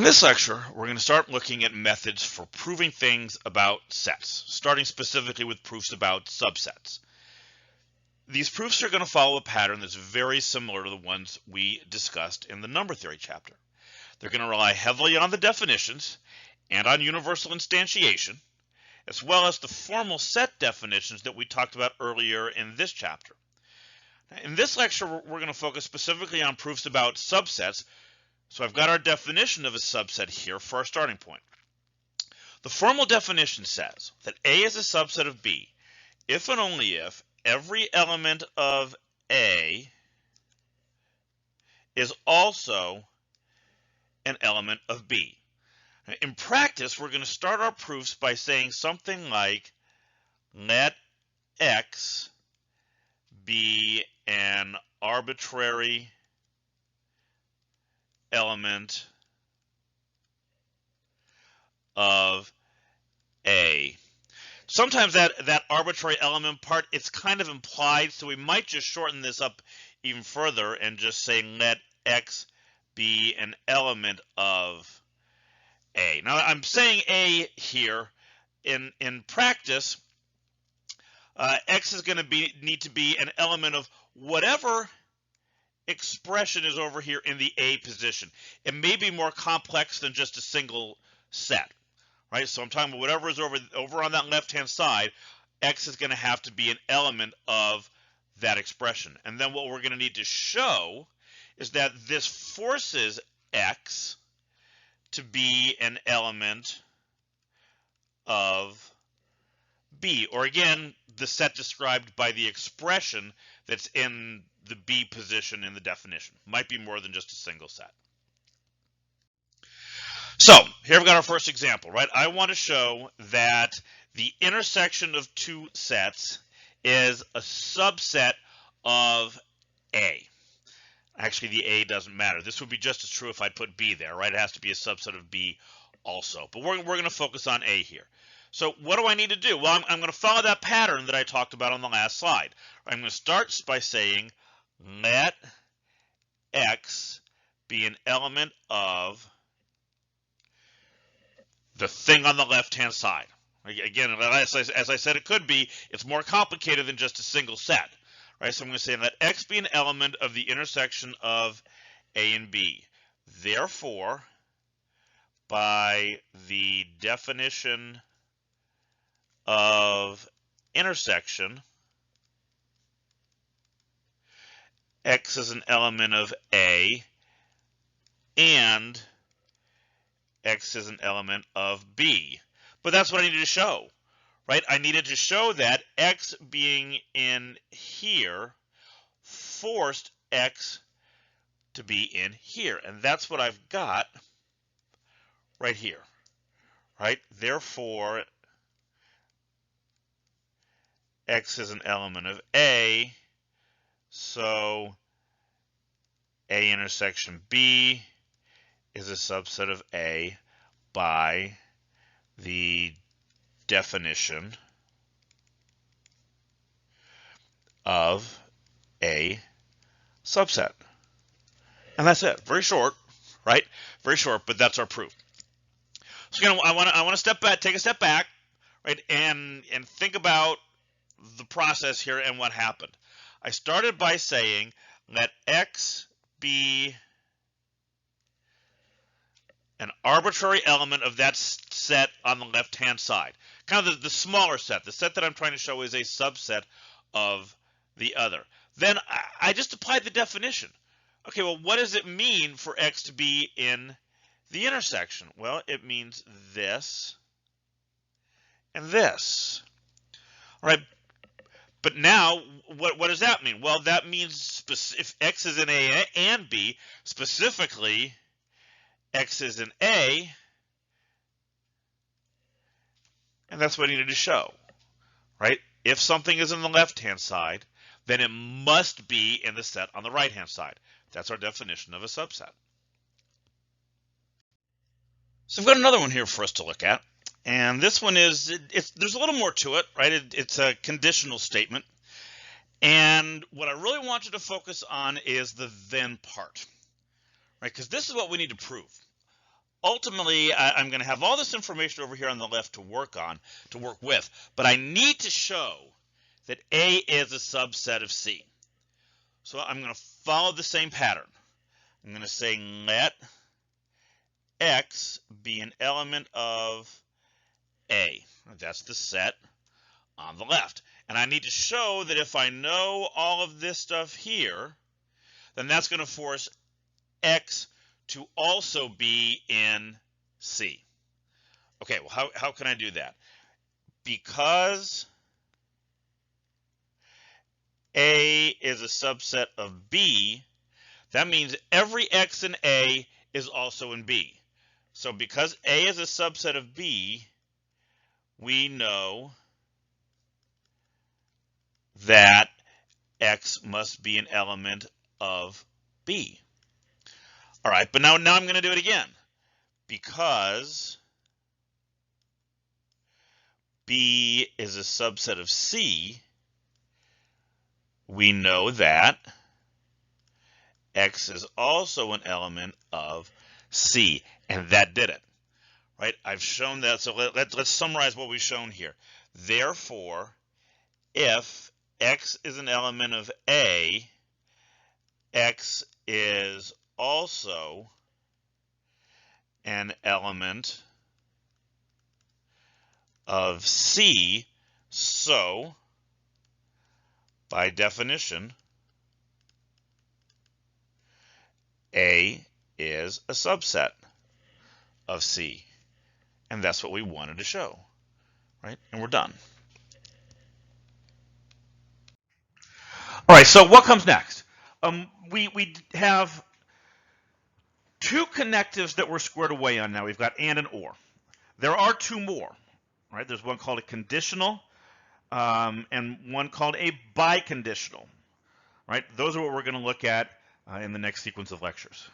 In this lecture, we're going to start looking at methods for proving things about sets, starting specifically with proofs about subsets. These proofs are going to follow a pattern that's very similar to the ones we discussed in the number theory chapter. They're going to rely heavily on the definitions and on universal instantiation, as well as the formal set definitions that we talked about earlier in this chapter. In this lecture, we're going to focus specifically on proofs about subsets. So I've got our definition of a subset here for our starting point. The formal definition says that A is a subset of B if and only if every element of A is also an element of B. In practice, we're going to start our proofs by saying something like, let X be an arbitrary element of A. Sometimes that arbitrary element part, it's kind of implied, so we might just shorten this up even further and just say let X be an element of A. Now I'm saying A here. In practice, X is going to need to be an element of whatever expression is over here in the A position. It may be more complex than just a single set, right? So I'm talking about whatever is over on that left-hand side, X is going to have to be an element of that expression. And then what we're going to need to show is that this forces X to be an element of B, or again, the set described by the expression that's in the B position in the definition. Might be more than just a single set. So here we've got our first example, right? I want to show that the intersection of two sets is a subset of A. Actually, the A doesn't matter. This would be just as true if I put B there, right? It has to be a subset of B also. But we're going to focus on A here. So what do I need to do? Well, I'm going to follow that pattern that I talked about on the last slide. I'm going to start by saying let X be an element of the thing on the left-hand side. Again, as I said, it could be. It's more complicated than just a single set, right? So I'm going to say let X be an element of the intersection of A and B. Therefore, by the definition of intersection, X is an element of A and X is an element of B. But that's what I needed to show, right? I needed to show that X being in here forced X to be in here. And that's what I've got right here, right? Therefore, X is an element of A, so A intersection B is a subset of A by the definition of A subset. And that's it. Very short, right? Very short, but that's our proof. So again, I want to step back, take a step back, right, and think about the process here and what happened. I started by saying let X be an arbitrary element of that set on the left-hand side. Kind of the smaller set. The set that I'm trying to show is a subset of the other. Then I just applied the definition. Okay, well, what does it mean for X to be in the intersection? Well, it means this and this. All right. But now, what does that mean? Well, that means if X is in A and B, specifically, X is in A, and that's what I needed to show, right? If something is in the left-hand side, then it must be in the set on the right-hand side. That's our definition of a subset. So I've got another one here for us to look at. And this one is, there's a little more to it, right? It's a conditional statement. And what I really want you to focus on is the then part, right? Because this is what we need to prove. ultimately, I'm going to have all this information over here on the left to work with, but I need to show that A is a subset of C. So I'm going to follow the same pattern. I'm going to say let X be an element of A. That's the set on the left. And I need to show that if I know all of this stuff here, then that's going to force X to also be in C. Okay, well, how can I do that? Because A is a subset of B, that means every X in A is also in B. So because A is a subset of B, we know that X must be an element of B. All right, but now I'm going to do it again. Because B is a subset of C, we know that X is also an element of C, and that did it, right? I've shown that, so let's summarize what we've shown here. Therefore, if X is an element of A, X is also an element of C, so by definition, A is a subset of C. And that's what we wanted to show, right? And we're done. All right, so what comes next? We have two connectives that we're squared away on now. We've got and or. There are two more, right? There's one called a conditional and one called a biconditional, right? Those are what we're going to look at in the next sequence of lectures.